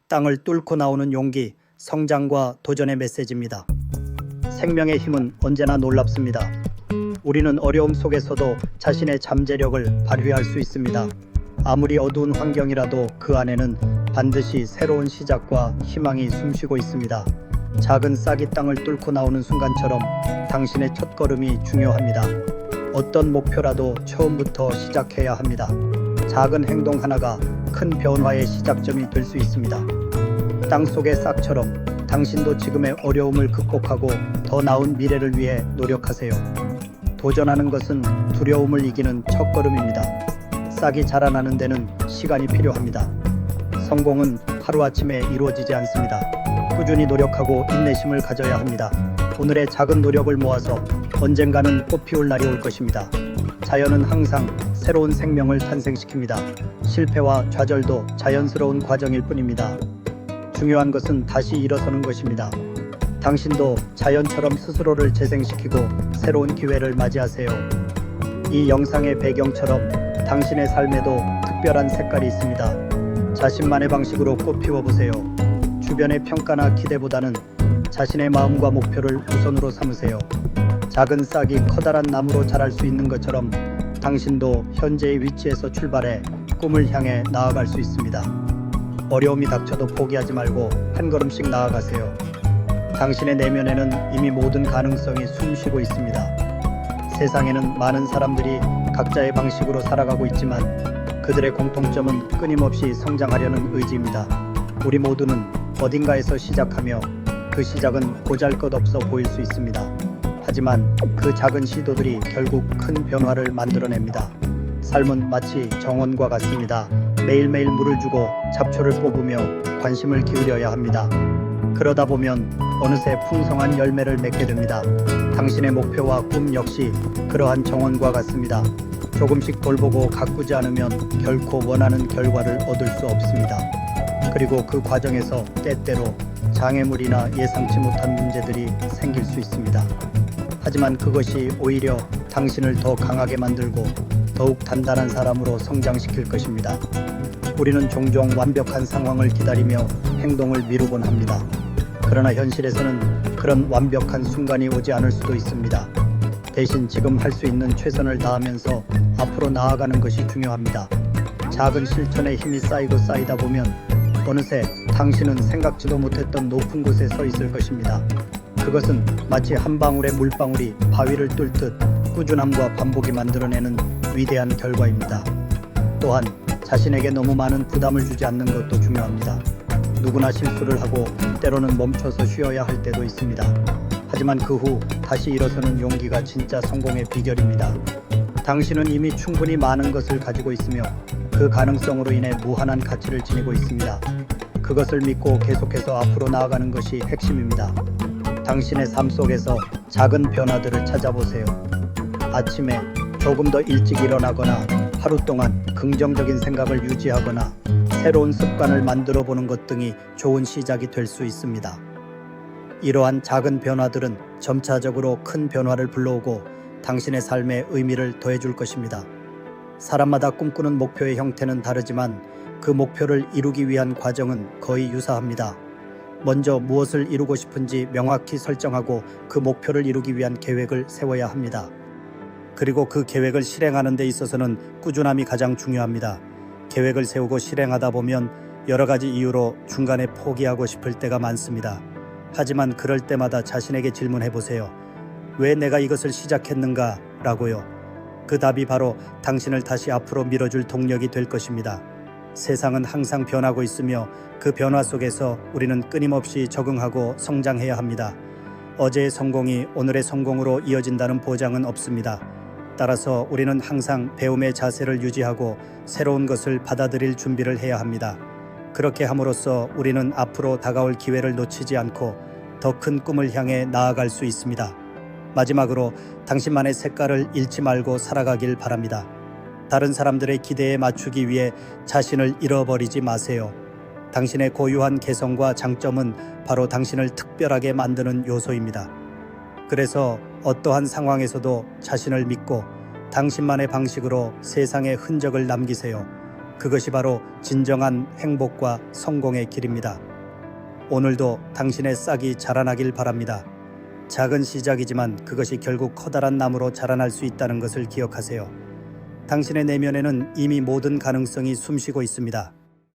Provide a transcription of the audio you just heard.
땅을 뚫고 나오는 용기, 성장과 도전의 메시지입니다. 생명의 힘은 언제나 놀랍습니다. 우리는 어려움 속에서도 자신의 잠재력을 발휘할 수 있습니다. 아무리 어두운 환경이라도 그 안에는 반드시 새로운 시작과 희망이 숨쉬고 있습니다. 작은 싹이 땅을 뚫고 나오는 순간처럼 당신의 첫걸음이 중요합니다. 어떤 목표라도 처음부터 시작해야 합니다. 작은 행동 하나가 큰 변화의 시작점이 될 수 있습니다. 땅속의 싹처럼 당신도 지금의 어려움을 극복하고 더 나은 미래를 위해 노력하세요. 도전하는 것은 두려움을 이기는 첫걸음입니다. 싹이 자라나는 데는 시간이 필요합니다. 성공은 하루아침에 이루어지지 않습니다. 꾸준히 노력하고 인내심을 가져야 합니다. 오늘의 작은 노력을 모아서 언젠가는 꽃피울 날이 올 것입니다. 자연은 항상 새로운 생명을 탄생시킵니다. 실패와 좌절도 자연스러운 과정일 뿐입니다. 중요한 것은 다시 일어서는 것입니다. 당신도 자연처럼 스스로를 재생시키고 새로운 기회를 맞이하세요. 이 영상의 배경처럼 당신의 삶에도 특별한 색깔이 있습니다. 자신만의 방식으로 꽃 피워보세요. 주변의 평가나 기대보다는 자신의 마음과 목표를 우선으로 삼으세요. 작은 싹이 커다란 나무로 자랄 수 있는 것처럼 당신도 현재의 위치에서 출발해 꿈을 향해 나아갈 수 있습니다. 어려움이 닥쳐도 포기하지 말고 한 걸음씩 나아가세요. 당신의 내면에는 이미 모든 가능성이 숨쉬고 있습니다. 세상에는 많은 사람들이 각자의 방식으로 살아가고 있지만 그들의 공통점은 끊임없이 성장하려는 의지입니다. 우리 모두는 어딘가에서 시작하며 그 시작은 보잘것없어 보일 수 있습니다. 하지만 그 작은 시도들이 결국 큰 변화를 만들어냅니다. 삶은 마치 정원과 같습니다. 매일매일 물을 주고 잡초를 뽑으며 관심을 기울여야 합니다. 그러다 보면 어느새 풍성한 열매를 맺게 됩니다. 당신의 목표와 꿈 역시 그러한 정원과 같습니다. 조금씩 돌보고 가꾸지 않으면 결코 원하는 결과를 얻을 수 없습니다. 그리고 그 과정에서 때때로 장애물이나 예상치 못한 문제들이 생길 수 있습니다. 하지만 그것이 오히려 당신을 더 강하게 만들고 더욱 단단한 사람으로 성장시킬 것입니다. 우리는 종종 완벽한 상황을 기다리며 행동을 미루곤 합니다. 그러나 현실에서는 그런 완벽한 순간이 오지 않을 수도 있습니다. 대신 지금 할 수 있는 최선을 다하면서 앞으로 나아가는 것이 중요합니다. 작은 실천의 힘이 쌓이고 쌓이다 보면 어느새 당신은 생각지도 못했던 높은 곳에 서 있을 것입니다. 그것은 마치 한 방울의 물방울이 바위를 뚫듯 꾸준함과 반복이 만들어내는 위대한 결과입니다. 또한 자신에게 너무 많은 부담을 주지 않는 것도 중요합니다. 누구나 실수를 하고 때로는 멈춰서 쉬어야 할 때도 있습니다. 하지만 그 후 다시 일어서는 용기가 진짜 성공의 비결입니다. 당신은 이미 충분히 많은 것을 가지고 있으며 그 가능성으로 인해 무한한 가치를 지니고 있습니다. 그것을 믿고 계속해서 앞으로 나아가는 것이 핵심입니다. 당신의 삶 속에서 작은 변화들을 찾아보세요. 아침에 조금 더 일찍 일어나거나 하루 동안 긍정적인 생각을 유지하거나 새로운 습관을 만들어 보는 것 등이 좋은 시작이 될 수 있습니다. 이러한 작은 변화들은 점차적으로 큰 변화를 불러오고 당신의 삶에 의미를 더해줄 것입니다. 사람마다 꿈꾸는 목표의 형태는 다르지만 그 목표를 이루기 위한 과정은 거의 유사합니다. 먼저 무엇을 이루고 싶은지 명확히 설정하고 그 목표를 이루기 위한 계획을 세워야 합니다. 그리고 그 계획을 실행하는 데 있어서는 꾸준함이 가장 중요합니다. 계획을 세우고 실행하다 보면 여러 가지 이유로 중간에 포기하고 싶을 때가 많습니다. 하지만 그럴 때마다 자신에게 질문해 보세요. 왜 내가 이것을 시작했는가? 라고요. 그 답이 바로 당신을 다시 앞으로 밀어줄 동력이 될 것입니다. 세상은 항상 변하고 있으며 그 변화 속에서 우리는 끊임없이 적응하고 성장해야 합니다. 어제의 성공이 오늘의 성공으로 이어진다는 보장은 없습니다. 따라서 우리는 항상 배움의 자세를 유지하고 새로운 것을 받아들일 준비를 해야 합니다. 그렇게 함으로써 우리는 앞으로 다가올 기회를 놓치지 않고 더 큰 꿈을 향해 나아갈 수 있습니다. 마지막으로 당신만의 색깔을 잃지 말고 살아가길 바랍니다. 다른 사람들의 기대에 맞추기 위해 자신을 잃어버리지 마세요. 당신의 고유한 개성과 장점은 바로 당신을 특별하게 만드는 요소입니다. 그래서 어떠한 상황에서도 자신을 믿고 당신만의 방식으로 세상에 흔적을 남기세요. 그것이 바로 진정한 행복과 성공의 길입니다. 오늘도 당신의 싹이 자라나길 바랍니다. 작은 시작이지만 그것이 결국 커다란 나무로 자라날 수 있다는 것을 기억하세요. 당신의 내면에는 이미 모든 가능성이 숨쉬고 있습니다.